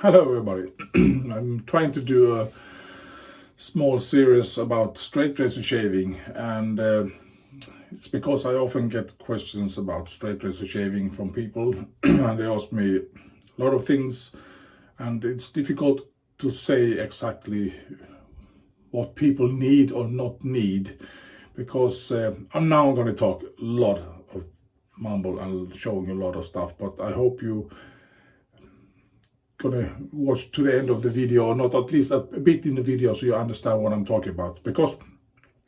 Hello everybody. I'm trying to do a small series about straight razor shaving, and it's because I often get questions about straight razor shaving from people and they ask me a lot of things, and it's difficult to say exactly what people need or not need, because I'm now going to talk a lot of mumble and showing a lot of stuff, but I hope you gonna watch to the end of the video, or not at least a bit in the video, so you understand what I'm talking about. Because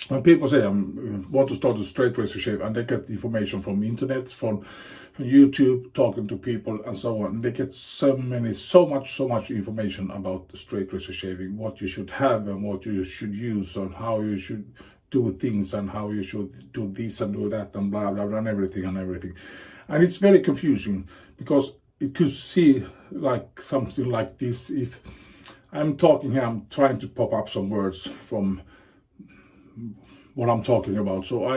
when people say I want to start a straight razor shave, and they get information from internet, from YouTube, talking to people and so on, they get so much information about the straight razor shaving, what you should have and what you should use, and how you should do things, and how you should do this and do that, and blah blah blah, and everything. And it's very confusing, because it could see like something like this. If I'm talking here, I'm trying to pop up some words from what I'm talking about, so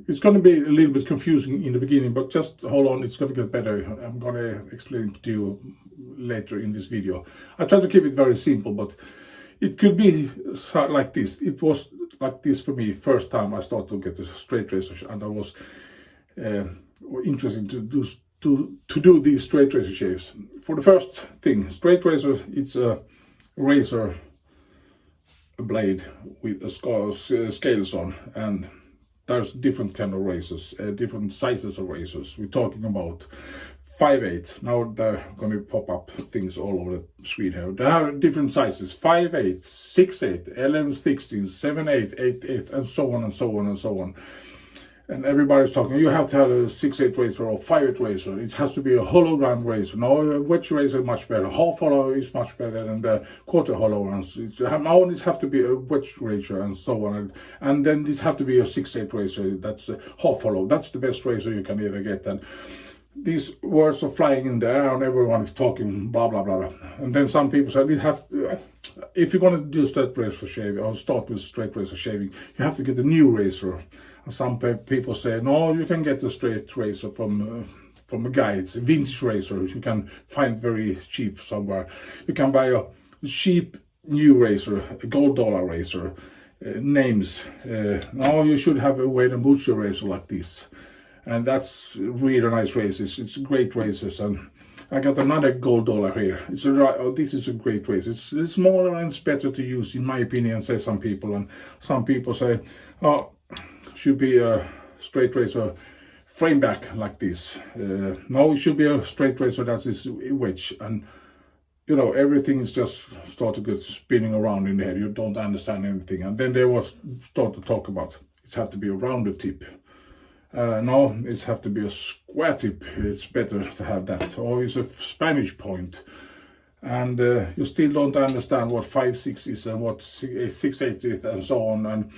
it's going to be a little bit confusing in the beginning, but just hold on, it's going to get better. I'm going to explain to you later in this video. I try to keep it very simple, but it could be like this. It was like this for me first time I started to get a straight razor, and I was interested to do these straight razor shaves. For the first thing, straight razor, it's a razor blade with scales on, and there's different kind of razors, different sizes of razors. We're talking about 5/8. Now they're going to pop up things all over the screen here. There are different sizes: 5/8, 6/8, 11/16, 7/8, 8/8, and so on and so on and so on. And everybody's talking, you have to have a 6/8 razor or 5/8 razor. It has to be a hollow ground razor. No, a wedge razor is much better. Half hollow is much better than the quarter hollow ones. Now it has to be a wedge razor and so on. And then it have to be a 6/8 razor. That's a half hollow. That's the best razor you can ever get. And these words are flying in the air, and everyone is talking blah blah blah. And then some people say, if you're going to do straight razor shaving, or start with straight razor shaving, you have to get a new razor. And some people say, no, you can get a straight razor from a guy. It's a vintage razor. You can find very cheap somewhere. You can buy a cheap new razor, a gold dollar razor. Names. No, you should have a Wade & Butcher razor like this. And that's really nice razors. It's great razors. And I got another gold dollar here. This is a great razor. It's smaller and it's better to use, in my opinion, say some people. And some people say, oh, should be a straight razor frame back like this. No, it should be a straight razor that is wedge. And you know, everything is just start to get spinning around in the head. You don't understand anything. And then they will start to talk about it have to be a rounded tip. No, it have to be a square tip. It's better to have that. Or it's a Spanish point. And you still don't understand what 5/6 is and what 6/8 is and so on, and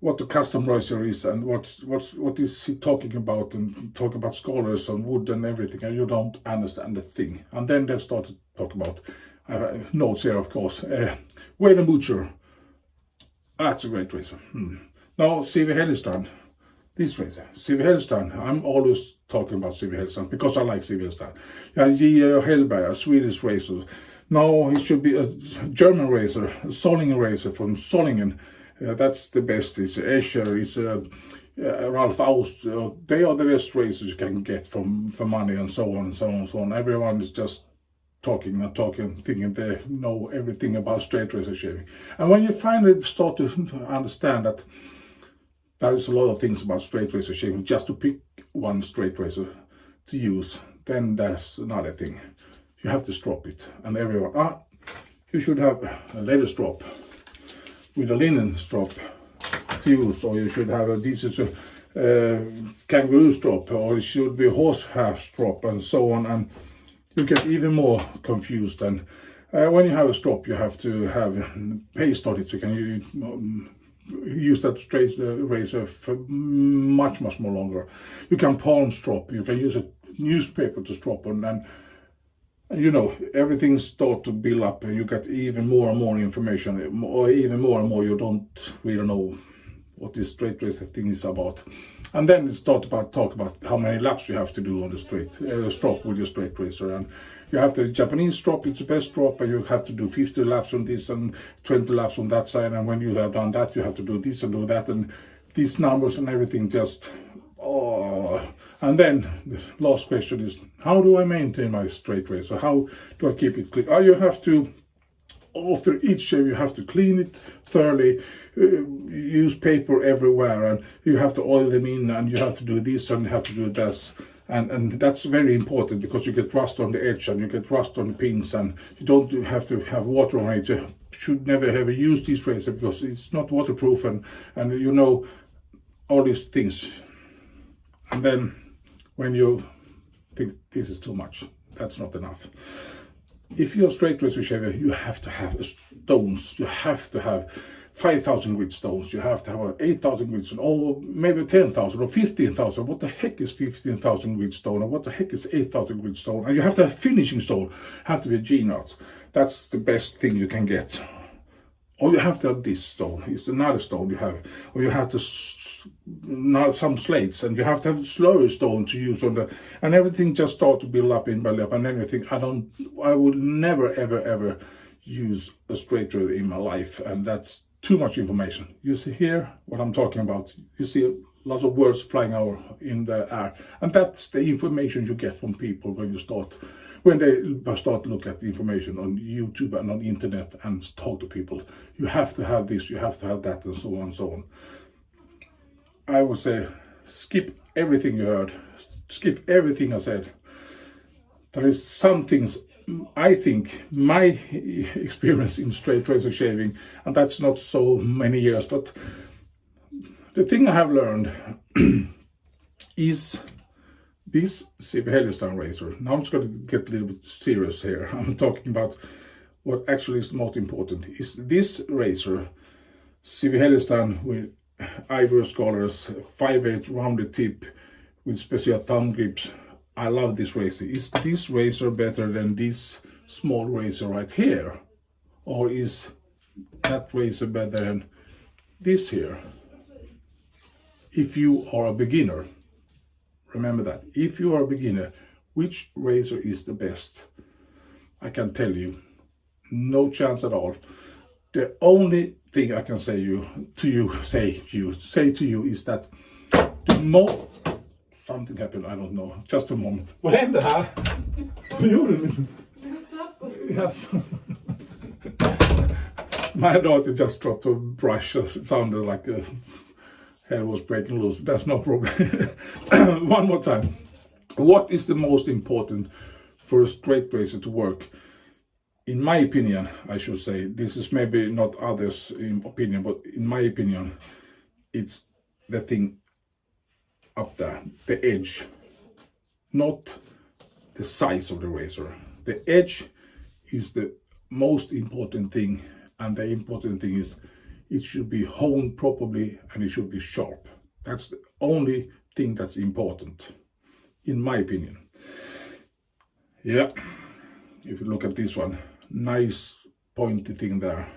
what the custom razor is, and what is he talking about, and talk about scholars and wood and everything, and you don't understand the thing. And then they start to talk about notes here, of course. Wade & Butcher, that's a great razor. Now C.V. Hellstrand, this razor, C.V. Hellstrand, I'm always talking about C.V. Hellstrand because I like C.V. Hellstrand. J. Hellberg, a Swedish razor. No, it should be a German razor, a Solingen razor from Solingen. That's the best. It's Escher, it's Ralph Aust. They are the best razors you can get for money, and so on and so on and so on. Everyone is just talking, thinking they know everything about straight razor shaving. And when you finally start to understand that there is a lot of things about straight razor shaving, just to pick one straight razor to use, then there's another thing. You have to strop it. And everyone, you should have a leather strop with a linen strop to use, or you should have this is a kangaroo strop, or it should be a horsehair strop, and so on. And you get even more confused. And when you have a strop, you have to have paste on it. You can use that straight razor for much more longer. You can palm strop. You can use a newspaper to strop on, and you know, everything starts to build up, and you get even more and more information, or even more and more you don't really know what this straight razor thing is about. And then it starts about talk about how many laps you have to do on the straight strop with your straight razor, and You have the Japanese drop, it's the best drop, and you have to do 50 laps on this and 20 laps on that side, and when you have done that, you have to do this and do that, and these numbers and everything just, oh. And then the last question is, how do I maintain my straight racer? How do I keep it clean? You have to, after each shave, you have to clean it thoroughly, use paper everywhere, and you have to oil them in, and you have to do this, and you have to do this. And that's very important, because you get rust on the edge, and you get rust on the pins, and you don't have to have water on it. You should never ever use this razor, because it's not waterproof, and you know, all these things. And then when you think this is too much, that's not enough. If you're a straight razor shaver, you have to have stones. You have to have 5,000 grit stones. You have to have 8,000 grit stone, or maybe 10,000 or 15,000. What the heck is 15,000 grit stone, or what the heck is 8,000 grit stone? And you have to have finishing stone. Have to be a G-knot. That's the best thing you can get. Or you have to have this stone. It's another stone you have. Or you have to some slates, and you have to have slower stone to use on the, and everything just start to build up in belly up and everything. I would never ever use a straight razor in my life, and that's too much information. You see here what I'm talking about. You see lots of words flying out in the air, and that's the information you get from people when they start look at the information on YouTube and on internet and talk to people. You have to have this, you have to have that, and so on and so on. I would say skip everything you heard, skip everything I said. There is some things, I think, my experience in straight razor shaving, and that's not so many years, but the thing I have learned is this CV Hellestein razor. Now I'm just going to get a little bit serious here. I'm talking about what actually is the most important. Is this razor, CV Hellestein with ivory scholars, 5/8 rounded tip with special thumb grips. I love this razor. Is this razor better than this small razor right here? Or is that razor better than this here? If you are a beginner, remember that. If you are a beginner, which razor is the best? I can tell you, no chance at all. The only thing I can say to you is that the more something happened, I don't know. Just a moment. Vad hände här? Vad gjorde du? Yes. My daughter just dropped a brush. It sounded like a hair was breaking loose. That's no problem. One more time. What is the most important for a straight razor to work? In my opinion, I should say, this is maybe not others' opinion, but in my opinion, it's the thing up there, the edge, not the size of the razor. The edge is the most important thing, and the important thing is it should be honed properly and it should be sharp. That's the only thing that's important, in my opinion. Yeah, if you look at this one, nice pointy thing there.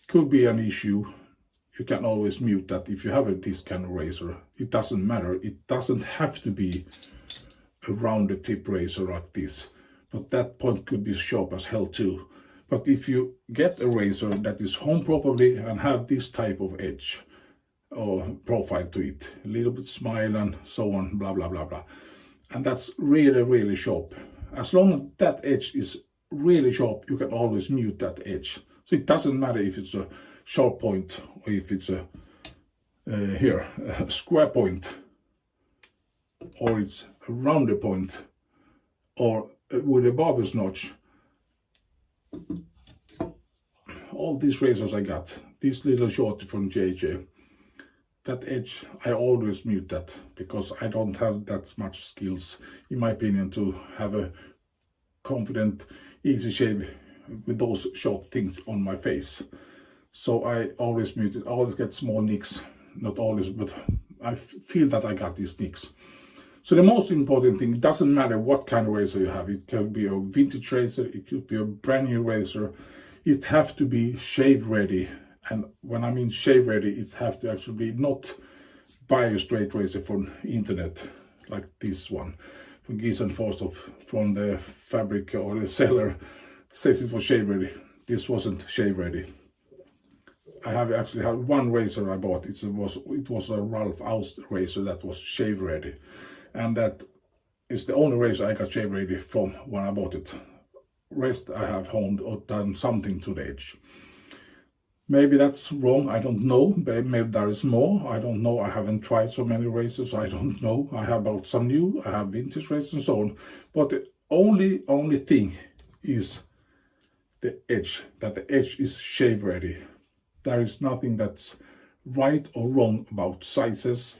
Could be an issue. You can always mute that if you have this kind of razor. It doesn't matter. It doesn't have to be a rounded tip razor like this. But that point could be sharp as hell too. But if you get a razor that is honed properly and have this type of edge or profile to it, a little bit smile and so on, blah, blah, blah, blah. And that's really, really sharp. As long as that edge is really sharp, you can always mute that edge. So it doesn't matter if it's a sharp point or if it's a square point, or it's a rounded point, or with a barber's notch. All these razors I got, this little shorty from JJ, that edge, I always mute that, because I don't have that much skills, in my opinion, to have a confident, easy shave with those short things on my face. So I always mute it. I always get small nicks, not always, but I feel that I got these nicks. So the most important thing, it doesn't matter what kind of razor you have. It can be a vintage razor, it could be a brand new razor. It have to be shave ready. And when I mean shave ready, it have to actually be not buy a straight razor from internet like this one. from Gies and Forsthoff from the fabric or the seller says it was shave ready. This wasn't shave ready. I have actually had one razor I bought. It was a Ralph Aust razor that was shave ready, and that is the only razor I got shave ready from when I bought it. Rest I have honed or done something to the edge. Maybe that's wrong, I don't know. Maybe there is more, I don't know. I haven't tried so many razors, I don't know. I have bought some new, I have vintage razors and so on. But the only thing is the edge, that the edge is shave ready. There is nothing that's right or wrong about sizes,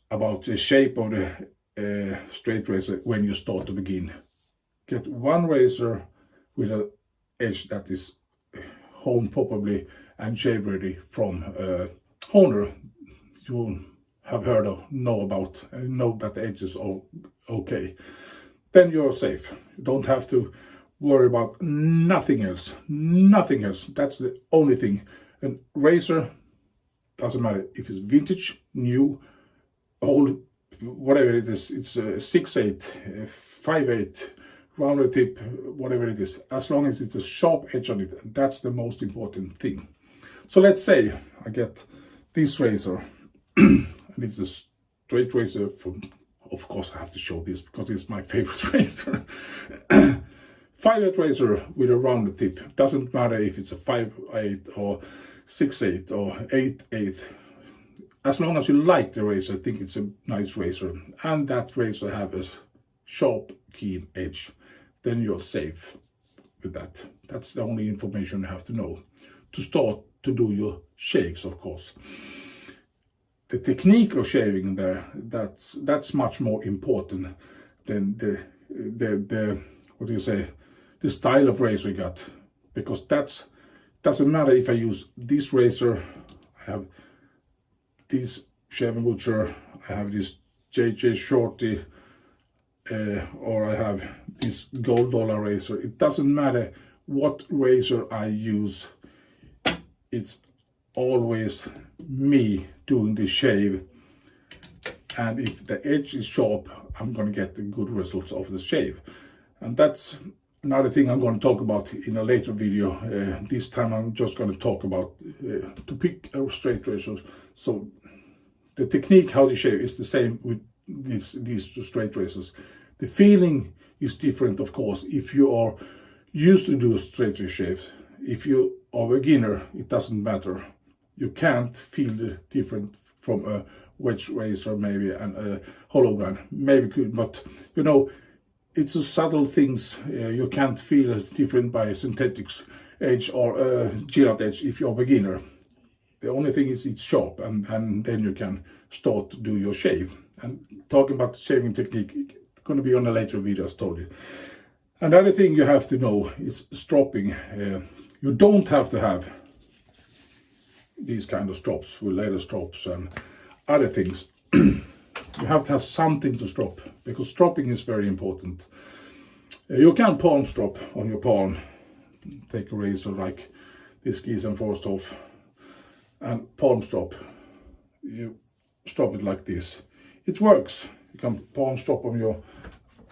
about the shape of the straight razor when you start to begin. Get one razor with an edge that is honed properly and shave ready from a honer you have heard of, know about, and know that the edges are okay. Then you're safe. You don't have to worry about nothing else. Nothing else. That's the only thing. A razor, doesn't matter if it's vintage, new, old, whatever it is. It's a 6/8, 5/8, rounded tip, whatever it is. As long as it's a sharp edge on it, that's the most important thing. So let's say I get this razor, and it's a straight razor from, of course I have to show this because it's my favorite razor. 5/8 razor with a rounded tip. Doesn't matter if it's a 5/8 or 6/8 or 8/8. As long as you like the razor, I think it's a nice razor, and that razor have a sharp, keen edge, then you're safe with that. That's the only information you have to know to start to do your shaves, of course. The technique of shaving there, that's much more important than the what do you say, the style of razor you got, because doesn't matter if I use this razor, I have this shaving butcher, I have this JJ Shorty, or I have this gold dollar razor. It doesn't matter what razor I use, it's always me doing the shave, and if the edge is sharp, I'm gonna get the good results of the shave. And that's another thing I'm going to talk about in a later video. This time I'm just going to talk about to pick a straight razor. So the technique how to shave is the same with these two straight razors. The feeling is different, of course, if you are used to do a straight razor shave. If you are a beginner, it doesn't matter. You can't feel the difference from a wedge razor maybe and a hologram. Maybe could, but you know, it's a subtle things. You can't feel it different by a synthetic edge or a gillette edge if you're a beginner. The only thing is it's sharp, and then you can start to do your shave. And talking about the shaving technique, it's going to be on a later video, as told you. Another thing you have to know is stropping. You don't have to have these kind of strops with leather strops and other things. You have to have something to strop, because stropping is very important. You can palm strop on your palm. Take a razor like this Gies and Forsthoff and palm strop. You strop it like this. It works. You can palm strop on your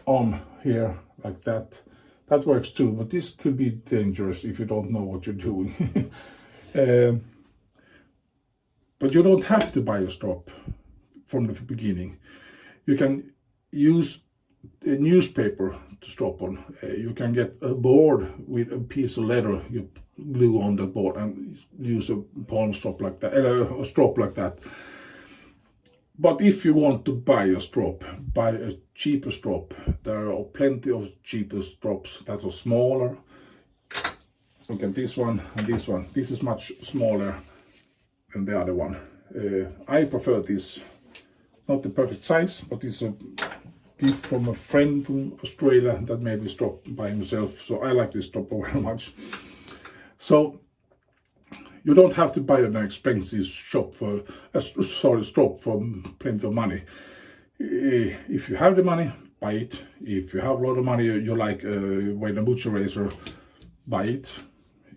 arm here like that. That works too, but this could be dangerous if you don't know what you're doing. But you don't have to buy a strop from the beginning. You can use a newspaper to strop on. You can get a board with a piece of leather you glue on the board and use a palm strop like that, a strop like that. But if you want to buy a strop, buy a cheaper strop. There are plenty of cheaper strops that are smaller. Look at this one and this one. This is much smaller than the other one. I prefer this. Not the perfect size, but it's a gift from a friend from Australia that made this strop by himself. So I like this strop very much. So you don't have to buy an expensive strop for plenty of money. If you have the money, buy it. If you have a lot of money, you like a Wayne Butcher razor, buy it.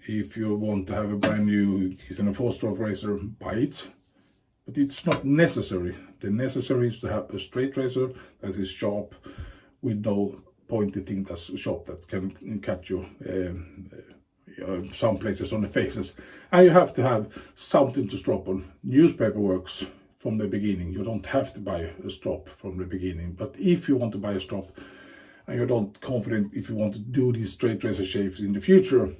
If you want to have a brand new Gies and Forsthoff razor, buy it. But it's not necessary. The necessary is to have a straight razor that is sharp with no pointy thing that's sharp that can cut you some places on the faces. And you have to have something to strop on. Newspaper works from the beginning. You don't have to buy a strop from the beginning, but if you want to buy a strop and you're not confident if you want to do these straight razor shaves in the future,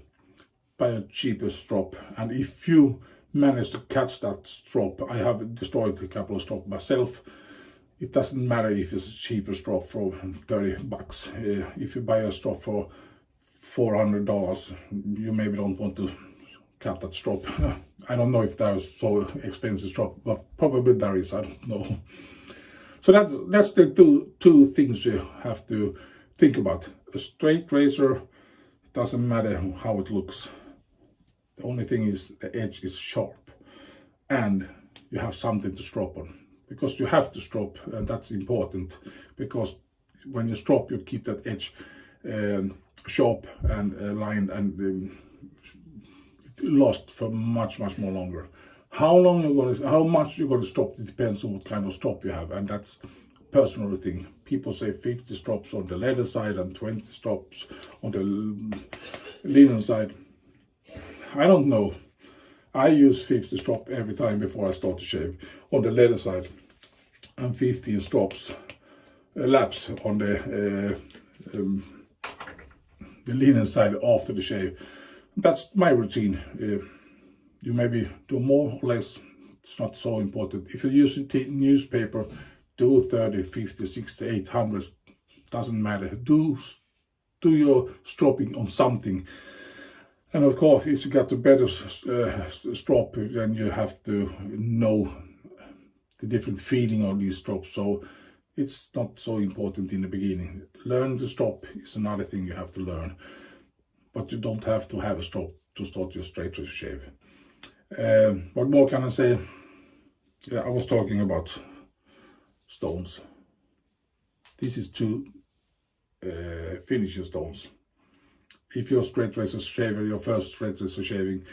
buy a cheaper strop. And if you manage to catch that strop, I have destroyed a couple of strops myself. It doesn't matter if it's a cheaper strop for $30. If you buy a strop for $400, you maybe don't want to cut that strop. I don't know if there's so expensive strop, but probably there is, I don't know. So that's the two things you have to think about. A straight razor, doesn't matter how it looks. The only thing is the edge is sharp and you have something to strop on, because you have to strop, and that's important, because when you strop you keep that edge sharp and lined and lost for much more longer. How much you're going to stop, it depends on what kind of strop you have, and that's personal thing. People say 50 strops on the leather side and 20 strops on the linen side. I don't know. I use 50 strop every time before I start to shave on the leather side, and 15 strops laps on the linen side after the shave. That's my routine. You maybe do more or less, it's not so important. If you use newspaper, do 30, 50, 60, 800, doesn't matter. Do your stropping on something. And of course, if you got a better strop, then you have to know the different feeling of these strops. So it's not so important in the beginning. Learn the strop is another thing you have to learn. But you don't have to have a strop to start your straight razor shave. What more can I say? Yeah, I was talking about stones. This is two finishing stones. If you're straight razor shaver, your first straight razor shaving,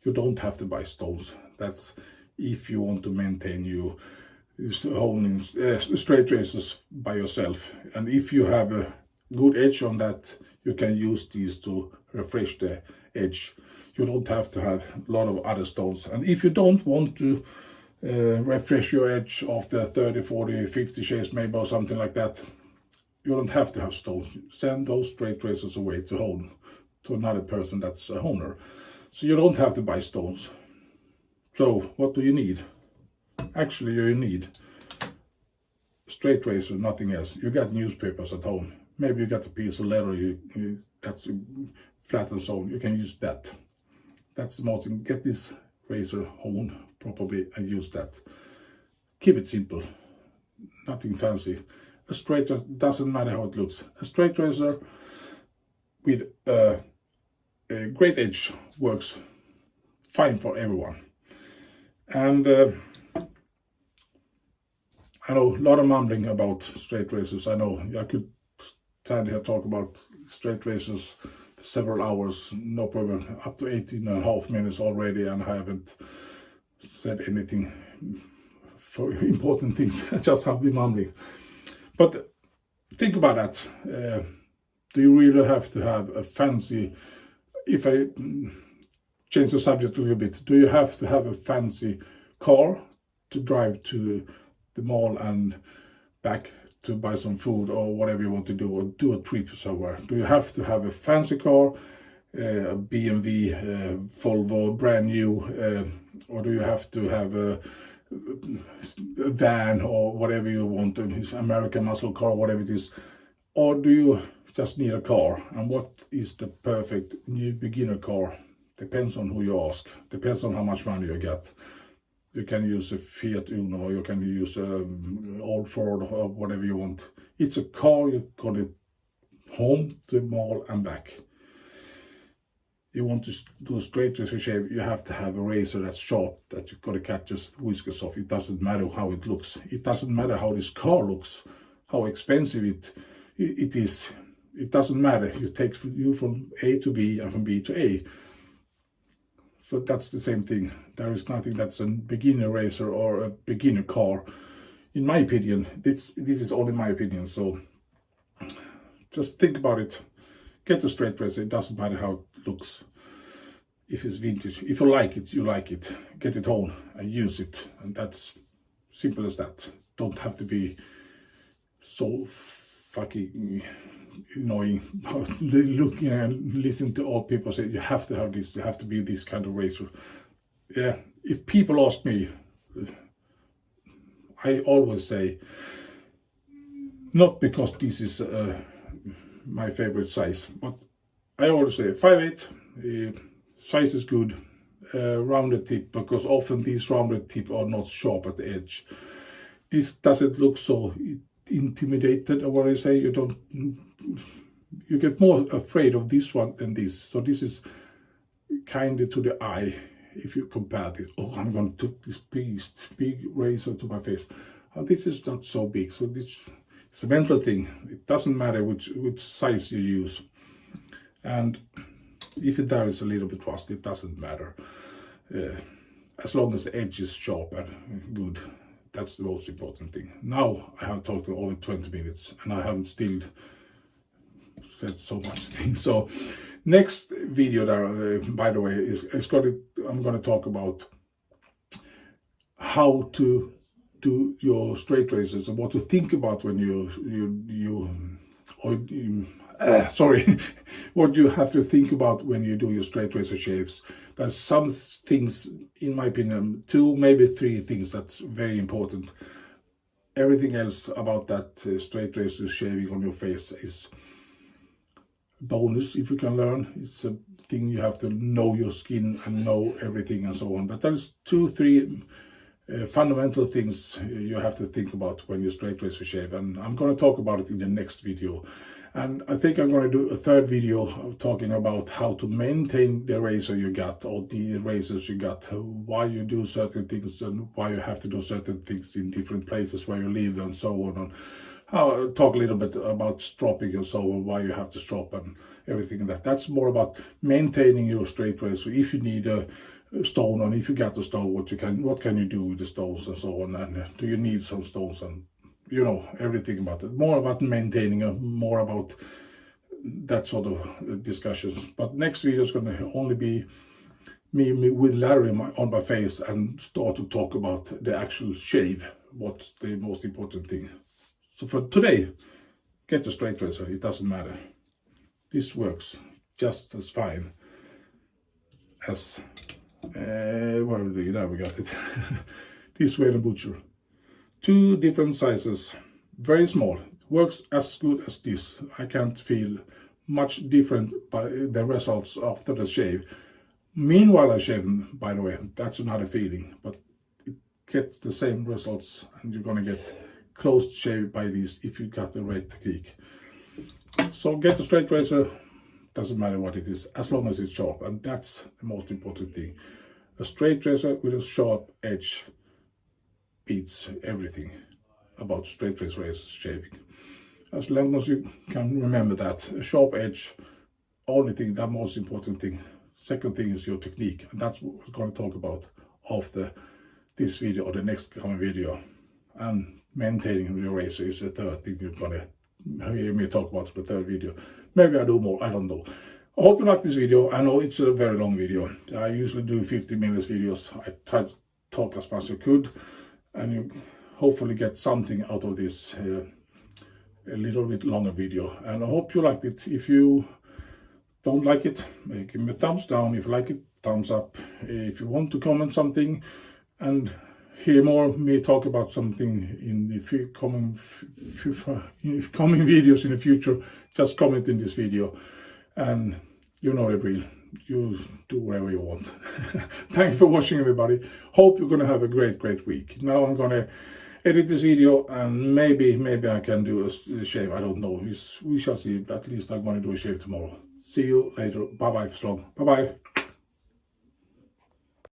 you don't have to buy stones. That's if you want to maintain you holding straight razors by yourself. And if you have a good edge on that, you can use these to refresh the edge. You don't have to have a lot of other stones. And if you don't want to refresh your edge after 30, 40, 50 shaves maybe or something like that, you don't have to have stones. Send those straight razors away to home to another person that's a owner. So you don't have to buy stones. So what do you need? Actually, you need straight razor, nothing else. You got newspapers at home. Maybe you got a piece of leather that's flat and so on. You can use that. That's the most thing. Get this razor home properly and use that. Keep it simple. Nothing fancy. A straight razor, doesn't matter how it looks. A straight razor with a great edge works fine for everyone. And I know a lot of mumbling about straight razors. I know I could stand here talk about straight razors for several hours, no problem. Up to 18.5 minutes already, and I haven't said anything for important things. I just have been mumbling. But think about that. Do you really have to have a fancy, if I change the subject a little bit, do you have to have a fancy car to drive to the mall and back to buy some food or whatever you want to do, or do a trip somewhere? Do you have to have a fancy car, a BMW, Volvo, brand new, or do you have to have a van or whatever you want, an American muscle car, whatever it is? Or do you just need a car? And what is the perfect new beginner car? Depends on who you ask, depends on how much money you get. You can use a Fiat Uno, or you can use an old Ford or whatever you want. It's a car, you got it home to the mall and back. You want to do a straight razor shave, you have to have a razor that's sharp, that you got to cut your whiskers off. It doesn't matter how it looks. It doesn't matter how this car looks, how expensive it is. It doesn't matter. It takes you from A to B and from B to A. So that's the same thing. There is nothing that's a beginner razor or a beginner car. In my opinion, this is only my opinion. So just think about it. Get a straight razor. It doesn't matter how it looks. If it's vintage, if you like it, you like it. Get it home and use it, and that's simple as that. Don't have to be so fucking annoying looking and listening to all people say you have to have this, you have to be this kind of razor. Yeah, if people ask me, I always say, not because this is my favorite size, but I always say 5'8", size is good, rounded tip, because often these rounded tips are not sharp at the edge. This doesn't look so intimidated, or what I say, you get more afraid of this one than this. So this is kind of to the eye. If you compare this, oh, I'm going to take this big razor to my face. This is not so big. So this it's a mental thing. It doesn't matter which size you use, and if there is a little bit rust, it doesn't matter. As long as the edge is sharp and good, that's the most important thing. Now I have talked for over 20 minutes and I haven't still said so much things. So next video there, by the way, I'm going to talk about how to do your straight razors and what to think about when what you have to think about when you do your straight razor shaves. There's some things, in my opinion, 2, maybe 3 things that's very important. Everything else about that straight razor shaving on your face is bonus if you can learn. It's a thing you have to know your skin and know everything and so on. But there's 2, 3 fundamental things you have to think about when you straight razor shave, and I'm going to talk about it in the next video. And I think I'm going to do a 3rd video talking about how to maintain the razor you got, or the razors you got, why you do certain things and why you have to do certain things in different places where you live and so on. And I'll talk a little bit about stropping and so on, why you have to strop and everything like that. That's more about maintaining your straight razor. If you need a stone, and if you got a stone, what can you do with the stones and so on, and do you need some stones, and you know, everything about it. More about maintaining, more about that sort of discussions. But next video is going to only be me with Larry on my face and start to talk about the actual shave. What's the most important thing? So for today, get a straight razor. It doesn't matter. This works just as fine as there we got it. This way the butcher. 2 different sizes, very small. It works as good as this. I can't feel much different by the results after the shave. Meanwhile I shave them, by the way, that's another feeling, but it gets the same results, and you're gonna get close shave by this if you got the right technique. So get a straight razor, doesn't matter what it is, as long as it's sharp, and that's the most important thing. A straight razor with a sharp edge beats everything about straight razor shaving. As long as you can remember that, a sharp edge, only thing, the most important thing. Second thing is your technique, and that's what we're going to talk about after this video or the next coming video. And maintaining your razor is the 3rd thing you're going to hear me talk about in the 3rd video. Maybe I do more, I don't know. I hope you like this video. I know it's a very long video. I usually do 50-minute videos. I try to talk as much as I could, and you hopefully get something out of this a little bit longer video. And I hope you liked it. If you don't like it, give me a thumbs down. If you like it, thumbs up. If you want to comment something and hear more of me talk about something in the coming videos in the future, just comment in this video. And you know the drill. You do whatever you want. Thanks for watching, everybody. Hope you're gonna have a great week. Now I'm gonna edit this video, and maybe I can do a shave. I don't know. We shall see. At least I'm gonna do a shave tomorrow. See you later. Bye bye. Bye bye.